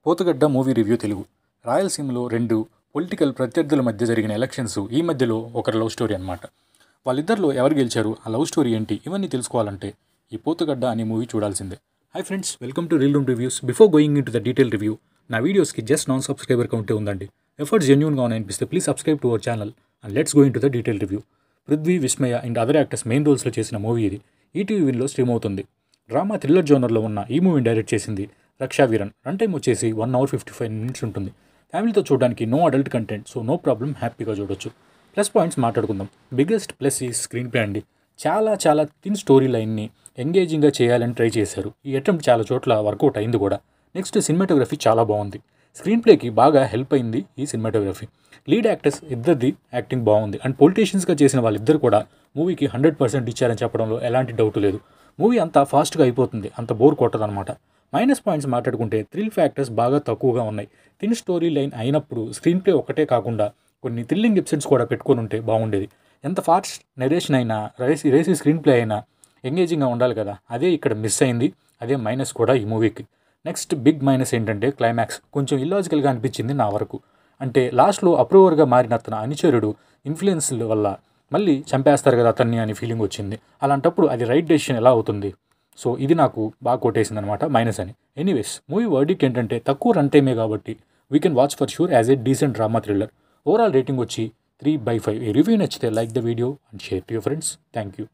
పోతుగడ్డ movie review Telugu. రాయలసీమలో రెండు political ప్రత్యర్థుల మధ్య జరిగిన ఎలక్షన్స్, ఈ మధ్యలో ఒకరి లవ్ స్టోరీ అనమాట. వాళ్ళిద్దరిలో ఎవరు గెలిచారు, ఆ లవ్ స్టోరీ ఏంటి, ఇవన్నీ తెలుసుకోవాలంటే ఈ పోతుగడ్డ అనే మూవీ చూడాల్సిందే. Hi friends, welcome to reel room reviews. Before going in to the detail review, నా వీడియోస్కి జస్ట్ నాన్ సబ్స్క్రైబర్ కౌంటే ఉందండి. ఎఫర్ట్స్ జెన్యూన్గా అనిపిస్తే please subscribe to our channel and let's go into the detail review. Prithvi, Vismaya and other actors main రోల్స్లో చేసిన movie ఇది. ETV విన్లో stream అవుతుంది. డ్రామా థ్రిల్లర్ జోనర్లో ఉన్న ఈ మూవీని డైరెక్ట్ చేసింది రక్షా వీరన్. రన్ టైం వచ్చేసి 1 hour 55 minutes ఉంటుంది. ఫ్యామిలీతో చూడడానికి no adult content, so no problem, హ్యాపీగా చూడొచ్చు. ప్లస్ పాయింట్స్ మాట్లాడుకుందాం. బిగ్గెస్ట్ ప్లస్ ఈ స్క్రీన్ ప్లే అండి. చాలా థిన్ స్టోరీ లైన్ని ఎంగేజింగ్గా చేయాలని ట్రై చేశారు. ఈ అటెంప్ట్ చాలా చోట్ల వర్కౌట్ అయింది కూడా. నెక్స్ట్, సినిమాటోగ్రఫీ చాలా బాగుంది. స్క్రీన్ ప్లేకి బాగా హెల్ప్ అయింది ఈ సినిమాటోగ్రఫీ. లీడ్ యాక్టర్స్ ఇద్దరిది యాక్టింగ్ బాగుంది అండ్ పొలిటీషియన్స్గా చేసిన వాళ్ళిద్దరు కూడా మూవీకి 100% ఇచ్చారని చెప్పడంలో ఎలాంటి డౌట్ లేదు. మూవీ అంతా ఫాస్ట్గా అయిపోతుంది, అంత బోర్ కొట్టదనమాట. మైనస్ పాయింట్స్ మాట్లాడుకుంటే థ్రిల్ ఫ్యాక్టర్స్ బాగా తక్కువగా ఉన్నాయి. థిన్ స్టోరీ లైన్ అయినప్పుడు స్క్రీన్ ప్లే ఒకటే కాకుండా కొన్ని థ్రిల్లింగ్ ఎపిసోడ్స్ కూడా పెట్టుకొని ఉంటే బాగుండేది. ఎంత ఫాస్ట్ నెరేషన్ అయినా, రేసి స్క్రీన్ ప్లే అయినా ఎంగేజింగ్గా ఉండాలి కదా, అదే ఇక్కడ మిస్ అయింది. అదే మైనస్ కూడా ఈ మూవీకి. నెక్స్ట్ బిగ్ మైనస్ ఏంటంటే క్లైమాక్స్ కొంచెం ఇల్లాజికల్గా అనిపించింది నా వరకు. అంటే లాస్ట్లో అప్రూవర్గా మారిన అతను అనుచరుడు ఇన్ఫ్లుయెన్స్ వల్ల మళ్ళీ చంపేస్తారు కదా అతన్ని అని ఫీలింగ్ వచ్చింది. అలాంటప్పుడు అది రైట్ డెసిషన్ ఎలా అవుతుంది? సో ఇది నాకు బాగా కొట్టేసింది అనమాట, మైనస్ అని. ఎనీవేస్, మూవీ వర్డిక్ట్ ఏంటంటే తక్కువ రన్ టైమే కాబట్టి we can watch for sure as a decent drama thriller. Overall rating వచ్చి 3/5. ఈ రివ్యూ నచ్చితే like the video and share to your friends. Thank you.